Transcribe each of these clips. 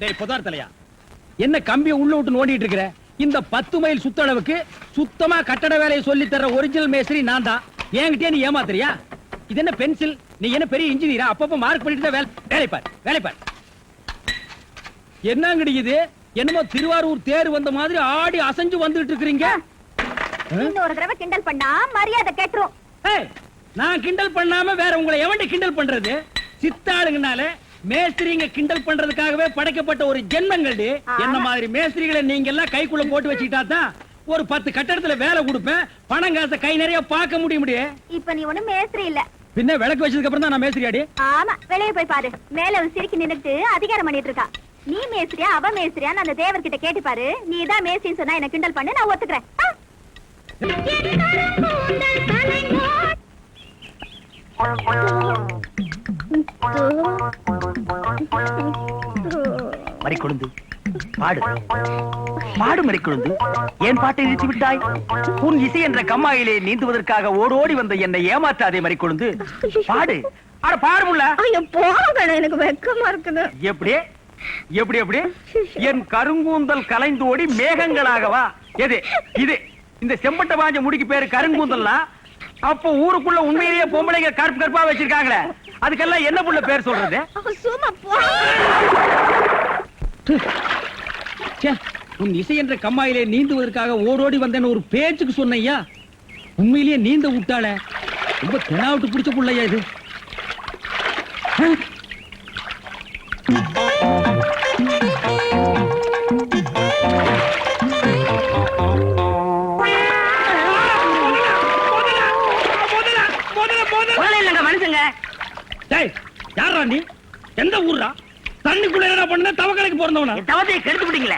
டேய் புதார் தலையா, என்ன கம்பியை உள்ள விட்டு நோண்டிட்டு இருக்கிற? இந்த 10 மைல் சுத்தளவுக்கு சுத்தமா கட்டட வேலையை சொல்லி தர ஒரிஜினல் மேஸ்திரி நான் தான். என்கிட்டயே நீ ஏமாத்துறியா? இது என்ன பென்சில்? நீ என்ன பெரிய இன்ஜினியரா? அப்பப்ப மார்க் பண்ணிட்டு தான் வேலை பார். என்னங்கடி இது? என்னமோ திருவாரூர் தேர் வந்த மாதிரி ஆடி அசைஞ்சு வந்துட்டு இருக்கீங்க. இன்னொரு தடவை கிண்டல் பண்ணா மரியாதை கேட்டுரும். நான் கிண்டல் பண்ணாம வேற உங்களை எவன்டி கிண்டல் பண்றது? சித்தாளுங்கனால மேஸ்திரிங்க கிண்டல் பண்றதுக்காகவே படைக்கப்பட்ட ஒரு ஜென்மங்கள்டி. என்ன மாதிரி மேஸ்திரிகளை நீங்க எல்லாம் கைக்குள்ள போட்டு வச்சுக்கிட்டா தான் ஒரு 10 கட்டடத்துல வேலை கொடுப்பேன், பணம் காசை கை நிறைய பார்க்க முடியும். இப்ப நீ ஒண்ணும் மேஸ்திரி இல்ல. பின்ன விளக்கு வச்சதுக்கு அப்புறம் தான் நான் மேஸ்திரியாடி. ஆமா, வெளியே போய் பாரு. மேல ஒரு சிரிக்கி நின்னுட்டு அதிகாரம் பண்ணிட்டு இருக்கா. நீ மேஸ்திரியா அவ மேஸ்திரியான்னு அந்த தேவர்கிட்ட கேட்டு பாரு. நீ தான் மேஸ்திரின்னு சொன்னா என்ன கிண்டல் பண்ணு, நான் ஒத்துக்கிறேன். மறிக்கொழுந்து பாடு பாடு. மறிக்கொழுந்து, ஏன் பாட்டை நிறுத்தி விட்டாய்? உன் இசை என்ற கம்மாயிலே நீந்துவதற்காக ஓடோடி வந்த என்னை ஏமாற்றாதே மறிக்கொழுந்து. பாடு. அட பாடு முல்ல. எனக்கு வெக்கமா இருக்குது. எப்படி எப்படி எப்படி? என் கருங்கூந்தல் கலைந்து ஓடி மேகங்களாகவா? எது இது? இந்த செம்பட்ட பாஞ்ச முடிக்கு பேரு கருங்கூந்தல்னா அப்போ ஊருக்குள்ள உண்மையிலேயே பொம்பளைங்க கருப்பு கருப்பா வச்சிருக்காங்களே, அதுக்கெல்லாம் என்ன புள்ள பேர் சொல்றது? உன் இசை என்ற கம்மாயிலே நீந்துவதற்காக ஓடோடி வந்தேன்னு ஒரு பேச்சுக்கு சொன்னையா, உண்மையிலேயே நீந்த விட்டாள. ரொம்ப தெனாவிட்டு பிடிச்ச புள்ளையா இது. யாரா நீ? எந்த ஊரா? தண்ணிக்குள்ள என்ன பண்ண? தவக்கலைக்கு பிறந்தவனா? தவத்தை கெடுத்து விட்டீங்களே.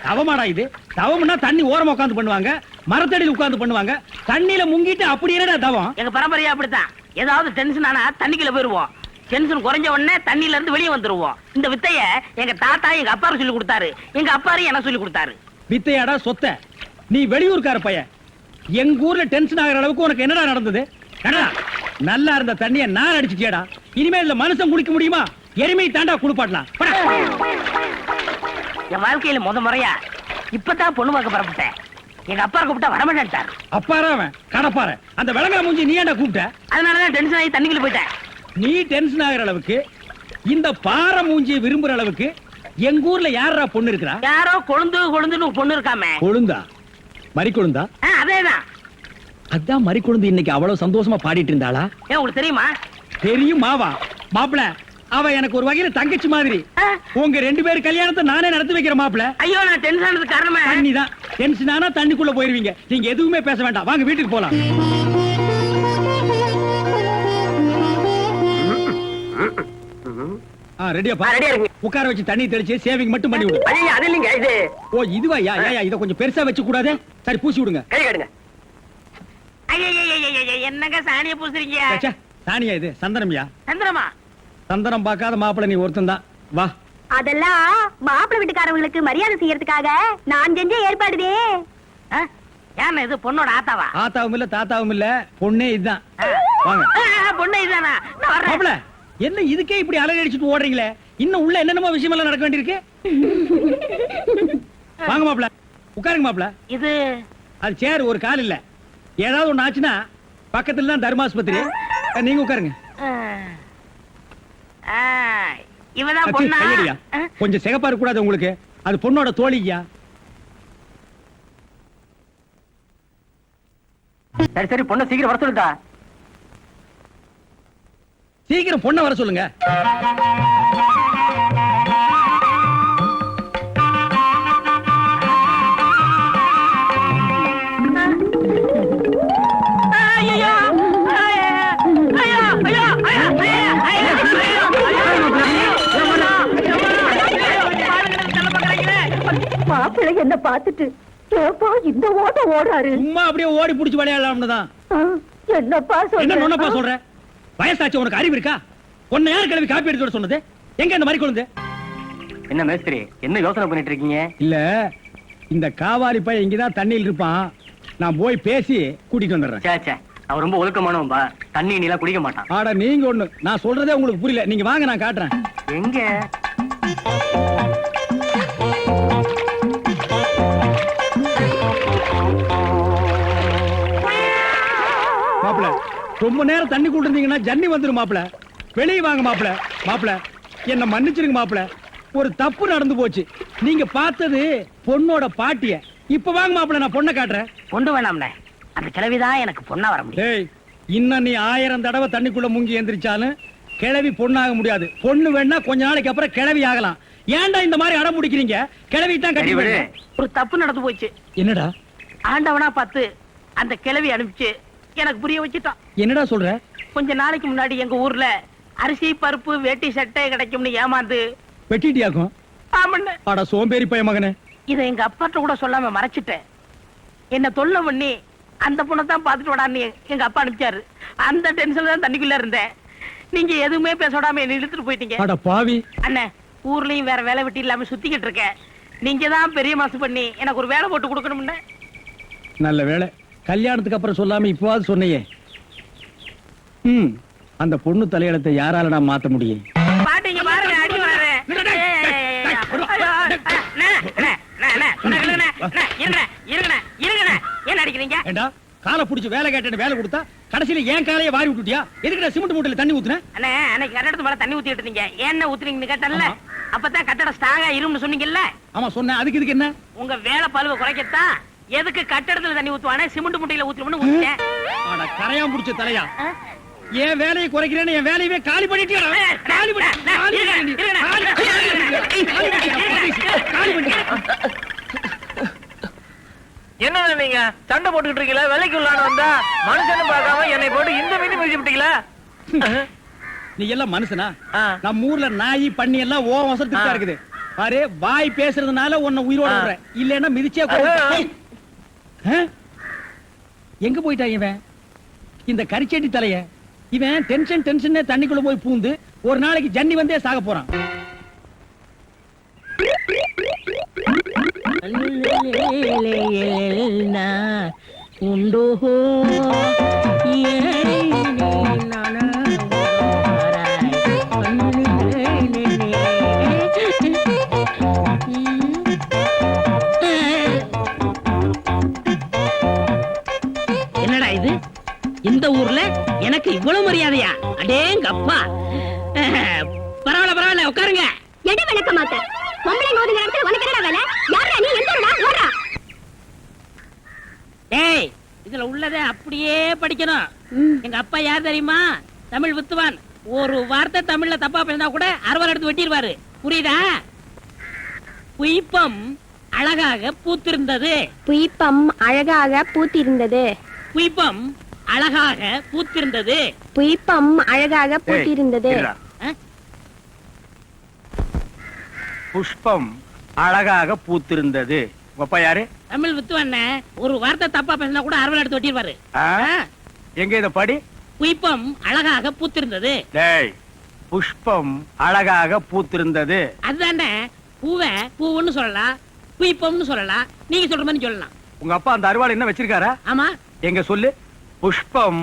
தவமாடா இது? தவம்னா தண்ணி ஓரமா உட்கார்ந்து பண்ணுவாங்க, மரத்தடியில் உட்கார்ந்து பண்ணுவாங்க. தண்ணியில முங்கிட்டு அப்படி என்னடா தவம்? எங்க பரம்பரையா அப்படித்தான். ஏதாவது டென்ஷன் ஆனா தண்ணிக்குள்ள போயிருவோம். டென்ஷன் குறைஞ்ச உடனே தண்ணியில இருந்து வெளியே வந்துருவோம். இந்த வித்தைய எங்க தாத்தா எங்க அப்பாரு சொல்லி கொடுத்தாரு, எங்க அப்பாரு எனக்கு சொல்லி கொடுத்தாரு. வித்தையாடா சொத்த? நீ வெளியூர்கார பையன். எங்க ஊர்ல டென்ஷன் ஆகிற அளவுக்கு உனக்கு என்னடா நடந்தது? நல்லா இருந்த தண்ணிய நான் அடிச்சுட்டியாடா. இனிமே இதுல மனுஷன் குளிக்க முடியுமா? எருமை தாண்டா குளிப்பாட்டலாம். என் வாழ்க்கையில முறையா இப்பதான் பொண்ணு பார்க்க பரப்பிட்டேன். எங்க அப்பா கூப்பிட்டா வரமாட்டார். அப்பாரா அவன் கடப்பார. அந்த விளங்கா மூஞ்சி நீ ஏன்டா கூப்பிட்ட? அதனாலதான் டென்ஷன் ஆகி தண்ணிக்குள்ள போயிட்டேன். நீ டென்ஷன் ஆகிற அளவுக்கு, இந்த பாறை மூஞ்சியை விரும்புற அளவுக்கு எங்க ஊர்ல யாரா பொண்ணு இருக்கிறா? யாரோ கொழுந்துன்னு பொண்ணு இருக்காமே. கொழுந்தா? மறிக்கொழுந்தா? அதேதான். அதான் மறிக்கொழுந்து இன்னைக்கு அவ்வளவு சந்தோஷமா பாடிட்டு இருந்தாளா? ஏன் உங்களுக்கு தெரியுமா? தெரியும் மாவா. மாப்பிள, அவ எனக்கு ஒரு வகையில தங்கச்சி மாதிரி. உங்க 2 பேர் கல்யாணத்தை நானே நடத்தி வைக்கிற மாப்பிள. ஐயோ, நான் டென்ஷன் ஆனது காரணமே தண்ணி தான். டென்ஷன் ஆனா தண்ணிக்குள்ள போயிருவீங்க. நீங்க எதுவுமே பேச வேண்டாம், வாங்க வீட்டுக்கு போலாம். ரெடியாப்பா? உட்கார வச்சு தண்ணி தெளிச்சு சேவிங் மட்டும் பண்ணி விடு. அது இல்லைங்க இது. ஓ இதுவா? இத கொஞ்சம் பெருசா வச்சு கூடாது. சரி பூசி விடுங்க. கை காட்டுங்க. என்னங்க சாணிய பூசுறீங்க? சாணியா இது? சந்தனம்யா. சந்தனமா? சந்தனம் பார்க்காத மாப்பிள நீ ஒருத்தன் தான். வா. அதெல்லாம் மாப்பிள வீட்டுக்காரங்களுக்கு மரியாதை செய்யறதுக்காக நான் செஞ்ச ஏற்பாடுதே. ஏன் இது பொண்ணோட ஆத்தாவா? ஆத்தாவும் இல்ல தாத்தாவும் இல்ல, பொண்ணே இதுதான். வாங்க. பொண்ணே இதுதானா? மாப்பிள, என்ன இதுக்கே இப்படி அலறி அடிச்சுட்டு ஓடுறீங்களே? இன்னும் உள்ள என்னென்னமோ விஷயம் எல்லாம் நடக்க வேண்டியிருக்கு. வாங்க மாப்பிள, உட்காருங்க மாப்பிள. இது அது சேர், ஒரு கால் இல்ல. ஏதாவது ஒண்ணு ஆச்சுன்னா பக்கத்துல தான் தர்மாஸ்பத்திரி. நீங்க உட்காருங்க. இவதான் பொண்ணா? கொஞ்சம் சிகப்பா இருக்க கூடாது உங்களுக்கு? அது பொண்ணோட தோழியா? சரி சரி, பொண்ணை சீக்கிரம் வர சொல்லுடா. சீக்கிரம் பொண்ணை வர சொல்லுங்க. மாப்பிள்ளை என்ன பார்த்துட்டு இந்த ஓட்டம் ஓடுறாரு. சும்மா அப்படியே ஓடி புடிச்சு விளையாடலாம்னு தான். என்னப்பா சொல்ற? வயசாச்சு, உனக்கு அறிவு இருக்கா? உன்னை யார் கிளம்பி காப்பி எடுத்து சொன்னது? எங்க இந்த மாதிரி கொழுந்து? என்ன மேஸ்திரி, என்ன யோசனை பண்ணிட்டு இருக்கீங்க? இல்ல, இந்த காவாலி பையன் இங்கதான் தண்ணியில் இருப்பான். நான் போய் பேசி கூட்டிட்டு வந்துடுறேன். அவன் ரொம்ப ஒழுக்கமானவன்பா, தண்ணி நீலாம் குடிக்க மாட்டான். ஆடா நீங்க ஒண்ணு, நான் சொல்றதே உங்களுக்கு புரியல. நீங்க வாங்க, நான் காட்டுறேன். எங்க மாப்பிள ரொம்ப நேரம் தண்ணி கூட இருந்தீங்கன்னா ஜன்னி வந்துரும் மாப்பிள. வெளியே வாங்க மாப்பிள. மாப்பிள என்ன மன்னிச்சிருங்க மாப்பிள, ஒரு தப்பு நடந்து போச்சு. நீங்க பார்த்தது பொண்ணோட பாட்டிய. இப்ப வாங்க மாப்பிள, நான் பொண்ணை காட்டுறேன். கொண்டு வேணாம்ல, அந்த கிழவிதான் எனக்கு பொண்ணா வர முடியும். டேய், இன்னும் நீ 1000 தடவை தண்ணிக்குள்ள முங்கி எந்திரிச்சாலும் கிழவி பொண்ணாக முடியாது. பொண்ணு வேணா கொஞ்ச நாளைக்கு அப்புறம் கிழவி ஆகலாம். ஏன்டா இந்த மாதிரி அடம் பிடிக்கிறீங்க? கிழவி தான் கட்டி விடு. ஒரு தப்பு நடந்து போச்சு. என்னடா ஆண்டவனா பார்த்து அந்த கிழவி அனுப்பிச்சு எனக்கு புரிய வச்சுட்டான். என்னடா சொல்ற? கொஞ்ச நாளைக்கு முன்னாடி எங்க ஊர்ல அரிசி பருப்பு வேட்டி சட்டை கிடைக்கும்னு ஏமாந்து வெட்டிட்டியாக்கும். ஆமண்ண. அட சோம்பேறி பைய மகனே. இத எங்க அப்பாட்ட கூட சொல்லாம மறைச்சிட்டேன். என்ன தொல்லை பண்ணி அந்த பொண்ணை தான் பாத்துட்டு விடான்னு எங்க அப்பா அனுப்பிச்சாரு. அந்த டென்ஷன்ல தான் தண்ணிக்குள்ள இருந்தேன். நீங்க எதுவுமே பேச விடாம என்ன இழுத்துட்டு போயிட்டீங்க. அட பாவி. அண்ணே, ஊர்லயும் வேற வேலை வெட்டி இல்லாம சுத்திக்கிட்டு இருக்கேன். நீங்க தான் பெரிய மனசு பண்ணி எனக்கு ஒரு வேலை போட்டு கொடுக்கணும்னு. நல்ல வேளை கல்யாணத்துக்கு அப்புறம் சொல்லாம இப்பவாது சொன்னையே. அந்த பொண்ணு தலையெழுத்தை யாரால நான் மாத்த முடியும்? பாட்டீங்க பாருங்க, அடி வர. என்ன அடிக்கிறீங்க? ஏண்டா காலை புடிச்சு வேலை கேட்டேன்னு வேலை கொடுத்தா கடைசியில ஏன் காலையை வாரி விட்டுட்டியா? எதுக்குடா சிமெண்ட் மூட்டையில தண்ணி ஊத்துன? அண்ணே, அன்னைக்கு கட்டடத்து மேல தண்ணி ஊத்திட்டு இருந்தீங்க. என்ன ஊத்துறீங்கன்னு கேட்டேன்ல. அப்பதான் கட்டடம் ஸ்ட்ராங்கா இரும்னு சொன்னீங்கல்ல. ஆமா சொன்னேன். அதுக்கு இதுக்கு என்ன? உங்க வேலை பழுவ குறைக்கத்தான் எதுக்கு கட்டடத்துல தண்ணி ஊத்துவானே சிமெண்ட் முட்டையில ஊத்துறோம்னு ஊத்திட்டேன். ஆனா கரையான் புடிச்ச தலையா, என் வேலையை குறைக்கிறேன்னு என் வேலையவே காலி பண்ணிட்டியா? காலி என்ன நீங்க சண்டை போட்டுக்கிட்டு இருக்கீங்களா? வேலைக்கு உள்ளான வந்தா மனுஷன்னு பார்க்காம என்னை போட்டு இந்த மீதி மிதிச்சு விட்டீங்களா? நீ எல்லாம் மனுஷனா? நம்ம ஊர்ல நாய் பண்ணி எல்லாம் ஓ வசத்துக்கு தான் இருக்குது. பாரு, வாய் பேசுறதுனால உன்னை உயிரோட விடுறேன். இல்லன்னா மிதிச்சே கொல்லுவேன். எங்க போயிட்டா இவன்? இந்த கரிச்செட்டி தலைய இவன் டென்ஷன் தண்ணிக்குள்ள போய் பூந்து ஒரு நாளைக்கு ஜன்னி வந்தே சாக போறான். என்னடா இது? இந்த ஊர்ல எனக்கு இவ்வளவு மரியாதையா? அடேங்க அப்பா. பரவாயில்ல உட்காருங்க. எடு விளக்க மாட்ட. பொம்பளை மோதுங்க இடத்துல உனக்கு என்னடா வேலை? யாரா நீ? எங்கடா ஓடுறா? டேய், இதுல உள்ளதை அப்படியே படிக்கணும். எங்க அப்பா யார் தெரியுமா? தமிழ் வித்துவான். ஒரு வார்த்தை தமிழ்ல தப்பா பேசினா கூட அறுவாள் எடுத்து வெட்டிடுவாரு. புரியுதா? புய்பம் அழகாக பூத்திருந்தது. புய்பம் அழகாக பூத்திருந்தது. புய்பம் அழகாக பூத்திருந்தது. புய்பம் அழகாக பூத்திருந்தது. புஷ்பம் அழகாக பூத்திருந்தது. அப்பா யாரு? தமிழ் வித்துவான். ஒரு வார்த்தை தப்பா பேசினா கூட அறுவாள் எடுத்து வெட்டிடுவாரு. எங்க இத படி? புய்பம் அழகாக பூத்திருந்தது. டேய், புஷ்பம் அழகாக பூத்திருந்தது. அதுதானே. பூவை பூவுன்னு சொல்லலாம், புய்பம்னு சொல்லலாம். நீங்க சொல்ற மாதிரி சொல்லலாம். உங்க அப்பா அந்த அருவாள் என்ன வச்சிருக்காரா? ஆமா. எங்க சொல்லு. புஷ்பம்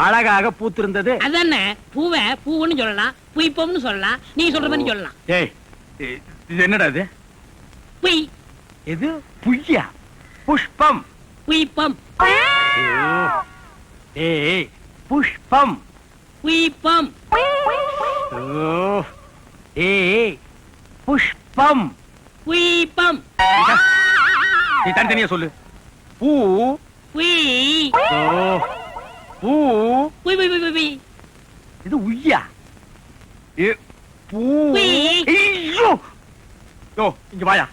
அழகாக பூத்திருந்தது. அதுதானே. பூவை பூவுன்னு சொல்லலாம், புய்பம்னு சொல்லலாம். நீங்க சொல்ற மாதிரி சொல்லலாம். டேய், இது என்னடா இது? புய். இது புய்யா? புஷ்பம். புய்பம். ஏய், புஷ்பம். புய்பம். ஏய், புஷ்பம். புய்பம். நீ தனித்தனியா சொல்லு. பூ. புய். பூ. புய் புய் புய் புய். இது உய்யா? பூ. புய். ஐயோ, யோ இங்க வாயா.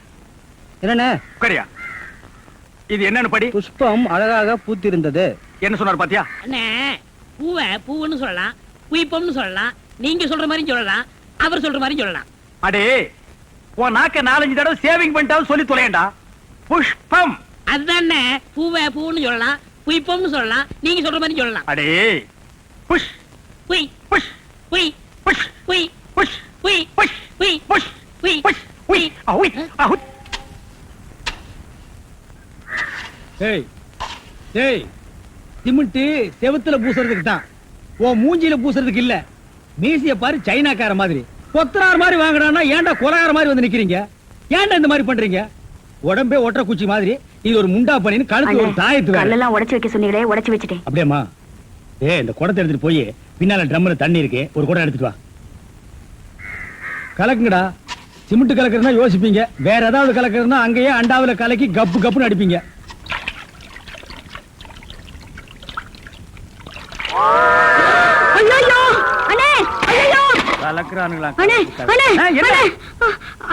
என்னண்ணே? உட்காரியா. இது என்னன்னு படி? புஷ்பம் அழகாக பூத்திருந்தது. என்ன சொன்னார் பாத்தியா? அண்ணே, பூவை பூவுன்னு சொல்லலாம், புய்பம்னு சொல்லலாம். நீங்க சொல்ற மாதிரி சொல்லலாம், அவர் சொல்ற மாதிரி சொல்லலாம். அடே, உன் நாக்க 4-5 தடவை சேவிங் பண்ணிட்டாலும் சொல்லி தொலையண்டா. புஷ்பம். அதுதானே. பூவை பூவுன்னு சொல்லலாம், புய்பம்னு சொல்லலாம். நீங்க சொல்ற மாதிரி சொல்லலாம். அடே, புஷ் புய் புஷ் புய் புஷ் புய் புஷ் புய் புஷ் புய் புஷ் புய் புஷ் உய் அவுய் அவுய். ஏய் ஏய், சிமெண்ட் செவுத்துல பூசுறதுக்கு தான், ஓ மூஞ்சில பூசுறதுக்கு இல்ல. மீசிய பாரு, சைனாக்கார மாதிரி கொத்தனார் மாதிரி வாங்குறான்னா ஏன்டா கொலகார மாதிரி வந்து நிக்கிறீங்க? ஏன்டா இந்த மாதிரி பண்றீங்க? உடம்பே ஒற்ற குச்சி மாதிரி இது ஒரு முண்டா பண்ணின்னு கழுத்து ஒரு தாயத்து வேற. கல்லெல்லாம் உடைச்சு வைக்க சொன்னீங்களே, உடைச்சு வச்சுட்டேன். அப்படியேம்மா? இந்த குடத்தை எடுத்துட்டு போய் பின்னால ட்ரம்ல தண்ணி இருக்கு, ஒரு குடம் எடுத்துட்டு வா. கலக்குங்கடா. சிமெண்ட் கலக்குறதுனா யோசிப்பீங்க, வேற ஏதாவது கலக்குறதுனா அங்கேயே அண்டாவுல கலக்கி கப்பு கப்புன்னு அடிப்பீங்க. ஐயோ அண்ணே, ஐயோ கலக்குறானுங்களா? அண்ணே, அண்ணே, என்ன? அண்ணே.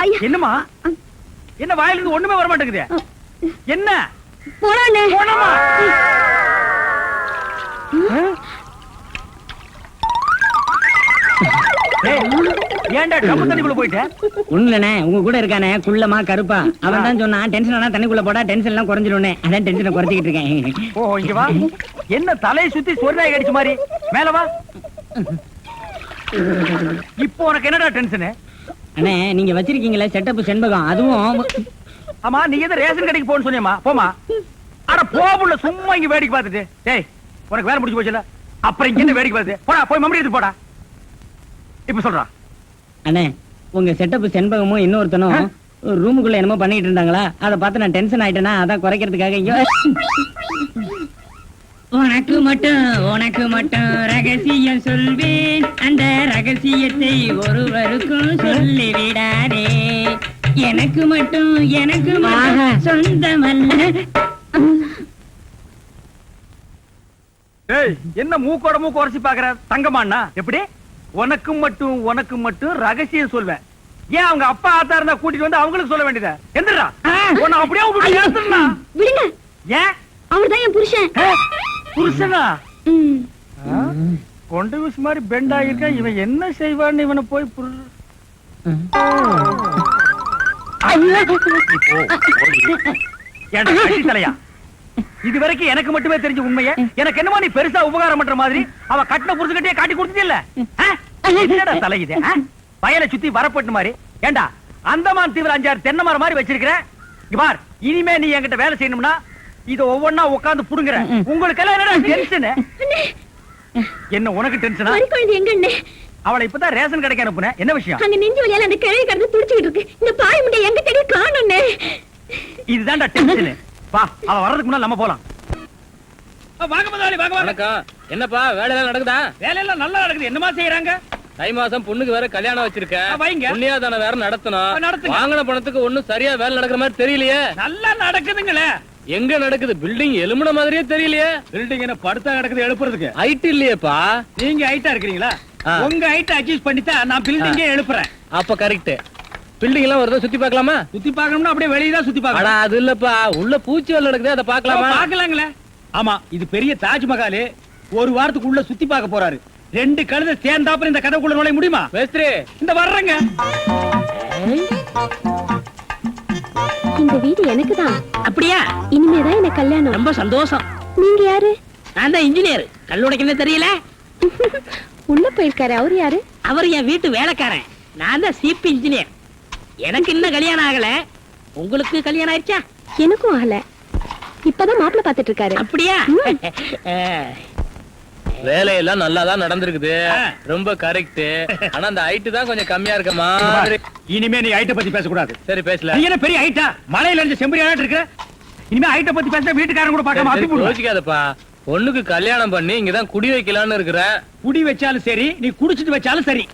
ஐயா, என்னம்மா? என்ன வாயில இருந்து ஒண்ணுமே வர மாட்டேங்குது? என்ன? போடா அண்ணே. போனமா? ஏன்டா ட்ரம் தண்ணிக்குள்ள போயிட்ட? ஒண்ணுலண்ணே, உங்க கூட இருக்கானே குள்ளமா கருப்பா, அவன் தான் சொன்னான் டென்ஷன் ஆனா தண்ணிக்குள்ள போடா டென்ஷன் எல்லாம் குறைஞ்சிரும்னே. அதான் டென்ஷனை குறைச்சிக்கிட்டு இருக்கேன். ஓ, இங்க வா. என்ன தலையை சுத்தி சொர்ணாய் அடிச்ச மாதிரி? மேல வா. இப்போ உனக்கு என்னடா டென்ஷன்? அண்ணே, நீங்க வச்சிருக்கீங்களே செட்டப் செண்பகம், அதுவும் ஆமா, நீ எதை ரேஷன் கடைக்கு போன்னு சொன்னியம்மா? போமா. அட போபுள்ள, சும்மா இங்க வேடிக்கை பார்த்துட்டு. டேய், உனக்கு வேலை முடிஞ்சு போச்சுல, அப்புறம் இங்க என்ன வேடிக்கை பார்த்து? போடா, போய் மம்மடி எடுத்து போடா. இப்ப சொல்றா. அண்ணே, உங்க செட்டப் செண்பகமும் இன்னொருத்தனும் ரூமுக்குள்ள என்னமோ பண்ணிட்டு இருந்தாங்களா, அதை பார்த்து நான் டென்ஷன் ஆயிட்டேனா, அதான் குறைக்கிறதுக்காக இங்க உனக்கு மட்டும் ரகசியம் சொல்வேன், அந்த ரகசியத்தை ஒருவருக்கும் சொல்லி விடாதே. எனக்கு மட்டும் சொந்தமல்ல. ஏய், என்ன மூக்கோட மூக்கு உரைச்சி பாக்குற? தங்கமாண்ணா எப்படி? உனக்கு மட்டும் ரகசியம் சொல்வேன். ஏன் அவங்க அப்பா ஆத்தா இருந்தா கூட்டிட்டு வந்து அவங்களுக்கு சொல்ல வேண்டியதா? எந்திரா, உன்னை அப்படியே விட்டுட்டு ஏத்துறா. விடுங்க, ஏன்? அவர்தான் என் புருஷன். புருஷனா? கொண்டு விஷ் மாதிரி பெண்ட் ஆகிருக்க, இவன் என்ன செய்வான்னு இவனை போய் தலையா? இது வரைக்கும் எனக்கு மட்டுமே தெரிஞ்ச உண்மையை எனக்கு என்னமா நீ பெருசா உபகாரம் பண்ற மாதிரி அவ கட்டின புருஷன்கிட்டயே காட்டி கொடுத்தது இல்ல? என்னடா தலை இது? வயலை சுத்தி வரப்பட்டு மாதிரி. ஏண்டா, அந்தமான் தீவிர 5-6 தென்னை மரம் மாதிரி வச்சிருக்கிற. பார், இனிமே நீ என்கிட்ட வேலை செய்யணும்னா இத ஒவ்வொன்னா உட்கார்ந்து புடுங்குற. உங்களுக்கு எல்லாம் என்னடா டென்ஷன்? என்ன உனக்கு டென்ஷனா? எங்க அவளை இப்பதான் ரேஷன் கடைக்கு அனுப்புனேன். என்ன விஷயம்? அங்க நெஞ்சு வலியால அந்த கிழவி கடந்து துடிச்சிட்டு இருக்கு. இந்த பாய் முண்டை எங்க தேடி காணோம்னே. இதுதான்டா டென்ஷன். வா, அவ வர்றதுக்கு முன்னால நம்ம போலாம். வாங்க முதலாளி, வாங்க வாங்க. வணக்கம். என்னப்பா வேலை எல்லாம் நடக்குதா? வேலையெல்லாம் நல்லா நடக்குது. என்னமா செய்யறாங்க? தை மாசம் பொண்ணுக்கு வேற கல்யாணம் வச்சிருக்கேன். வைங்க. புண்ணியாதானம் வேற நடத்தணும். நடத்துங்க. வாங்கின பணத்துக்கு ஒண்ணும் சரியா வேலை நடக்கிற மாதிரி தெரியலையே. நல்லா நடக்குதுங்களே. எங்க நடக்குது? பில்டிங் எலும்புன மாதிரியே தெரியலையே. பில்டிங் என்ன படுத்தா நடக்குது எழுப்புறதுக்கு? ஹைட் இல்லையேப்பா. நீங்க ஹைட்டா இருக்கிறீங்களா? உங்க ஹைட் அட்ஜஸ்ட் பண்ணிட்டா நான் பில்டிங்கே எழுப்புறேன். அப்ப கரெக்ட். பில்டிங் எல்லாம் வருதா, சுத்தி பார்க்கலாமா? சுத்தி பார்க்கணும்னா அப்படியே வெளிய தான் சுத்தி பார்க்கணும். அட அது இல்லப்பா, உள்ள பூச்சி வேலை நடக்குது, அதை பார்க்கலாமா? பார்க்கலாங்களே. ஆமா, இது பெரிய தாஜ்மஹால். ஒரு வாரத்துக்குள்ள சுத்தி பார்க்க போறாரு. 2 கழுதை சேர்ந்தாப்புல இந்த கதைக்குள்ள நுழைய முடியுமா? மேஸ்திரி, இந்த வர்றங்க. இந்த வீடு எனக்கு தான். அப்படியா? இனிமேதான் எனக்கு கல்யாணம். ரொம்ப சந்தோஷம். நீங்க யாரு? நான் தான் இன்ஜினியர். கல்லுடைக்கணும் தெரியல? உள்ள போயிருக்காரு. அவரு யாரு? அவர் என் வீட்டு வேலைக்காரன். நான் தான் சிபி இன்ஜினியர். எனக்கு இன்னும் கல்யாணம் ஆகல. உங்களுக்கு கல்யாணம் ஆயிடுச்சா? எனக்கும் ஆகல. இப்பதான் மாப்பிள்ளை பாத்துட்டு இருக்காரு. அப்படியா? வேலையெல்லாம் நல்லா தான் நடந்திருக்குது. ரொம்ப கரெக்ட். ஆனா அந்த ஹைட் தான் கொஞ்சம் கம்மியா இருக்க மாதிரி. இனிமே நீ ஹைட்ட பத்தி பேசக்கூடாது. சரி, பேசல. நீ என்ன பெரிய ஹைட்டா? மலையில இருந்து செம்பரியாட்டு இருக்க. இனிமே ஹைட்ட பத்தி பேச வீட்டுக்காரங்க கூட பார்க்காம அப்படி போடுவாங்க. யோசிக்காதப்பா. பொண்ணுக்கு கல்யாணம் பண்ணி இங்கதான் குடி வைக்கலாம்னு இருக்கிறேன். குடி வச்சாலும் சரி, நீ குடிச்சிட்டு வச்சாலும் சரி.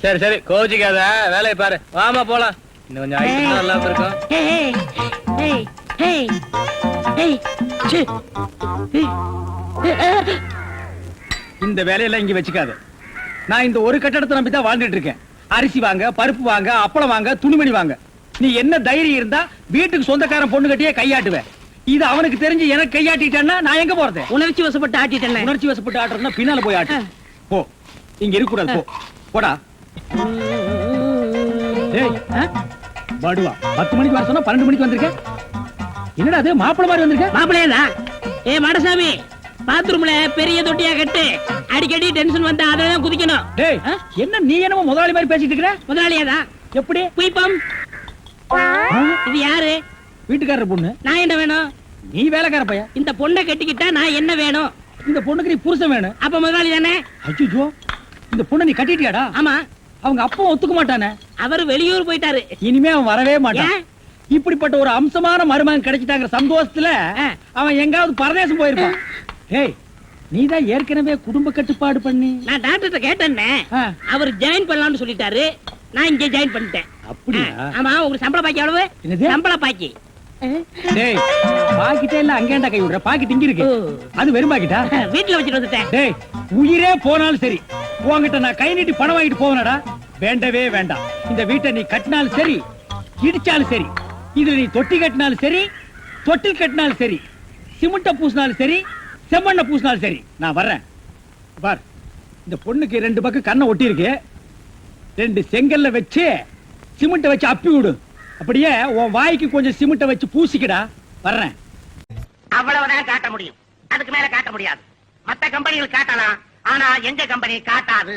சரி சரி, கோச்சிக்காத, வேலையை பாரு. வாமா போலாம். இன்னும் கொஞ்சம் ஹைட் நல்லா இருக்கும். இந்த வேலையெல்லாம் இங்க வச்சுக்காத. நான் இந்த ஒரு கட்டடத்தை நம்பி தான் வாழ்ந்துட்டு இருக்கேன். அரிசி வாங்க, பருப்பு வாங்க, அப்பளம் வாங்க, துணிமணி வாங்க. நீ என்ன தைரியம் இருந்தா வீட்டுக்கு சொந்தக்காரன் பொண்ணு கட்டியே கையாட்டுவேன். இது அவனுக்கு தெரிஞ்சு எனக்கு கையாட்டிட்டேன்னா நான் எங்க போறது? உணர்ச்சி வசப்பட்டு ஆட்டிட்டேன். உணர்ச்சி வசப்பட்டு ஆட்டுறதுன்னா பின்னால போய் ஆட்டு. போ, இங்க இருக்க கூடாது. போ, போடா. ஏய், பாடுவா. 10 மணிக்கு வர சொன்னா 12 மணிக்கு வந்திருக்க. என்னடா அது மாப்பிள மாதிரி வந்திருக்க? மாப்பிள்ளையதான். ஏ மாடசாமி, பாத்ரூம்ல பெரிய தொட்டியா கட்டு. அடிக்கடி டென்ஷன் வந்தா அதெல்லாம் குதிக்கணும். டேய், என்ன நீ என்னமோ முதலாளி மாதிரி பேசிட்டு இருக்கற? முதலாளியாதான். எப்படி? குயிப்பம். இது யாரு? வீட்டுக்காரர் பொண்ணு. நான் என்ன வேணும்? நீ வேலைக்கார பையன். இந்த பொண்ணை கட்டிக்கிட்டா நான் என்ன வேணும்? இந்த பொண்ணுக்கு நீ புருஷன் வேணும். அப்ப முதலாளி தானே? அச்சோ, இந்த பொண்ணை நீ கட்டிட்டியாடா? ஆமா. அவங்க அப்பா ஒத்துக்க மாட்டானே. அவர் வெளியூர் போயிட்டாரு. இனிமே அவன் வரவே மாட்டான். ஏன்? இப்படிப்பட்ட ஒரு அம்சமான மருமகன் கிடைச்சிட்டாங்க சந்தோஷத்துல ஆ. அவன் எங்காவது பரதேசம் போயிருப்பான். ஏய், நீதான் ஏற்கனவே குடும்ப கட்டுப்பாடு பண்ணி. நான் டாக்டர்கிட்ட கேட்டேன்னே, ஆ. அவர் ஜாயின் பண்ணலாம்னு சொல்லிட்டாரு. நான் இங்க ஜாயின் பண்ணிட்டேன். அப்படியா? ஆமா, உங்களுக்கு சம்பள பாக்கி எவ்வளவு? என்னது? சம்பள பாக்கி டேய், பாக்கிட்டே இல்ல அங்கேண்டா கை விடுற. பாக்கிட்டு இங்க இருக்கு. ஓ. அது வெறும் பாக்கிட்டா? வீட்டுல வச்சுட்டு வந்துட்டேன். டேய், உயிரே போனாலும் சரி உன்கிட்ட நான் கை நீட்டி பணம் வாங்கிட்டு போவனடா. வேண்டவே வேண்டாம். இந்த வீட்டை நீ கட்டினாலும் சரி, இடிச்சாலும் சரி, இதுல நீ தொட்டி கட்டினாலும் சரி, தொட்டில் கட்டினாலும் சரி, சிமெண்ட பூசினாலும் சரி, செம்மண்ண பூசினாலும் சரி, நான் வர்றேன். பார், இந்த பொண்ணுக்கு 2 பக்கம் கண்ணை ஒட்டி இருக்கு. 2 செங்கல்ல வச்சு சிமெண்ட வச்சு அப்பி விடு. அப்படியே உன் வாய்க்கு கொஞ்சம் சிமெண்ட வச்சு பூசிக்கடா. வர்றேன். அவ்வளவுதான் காட்ட முடியும். அதுக்கு மேல காட்ட முடியாது. மத்த கம்பெனிகள் காட்டலாம், ஆனா எங்க கம்பெனி காட்டாது.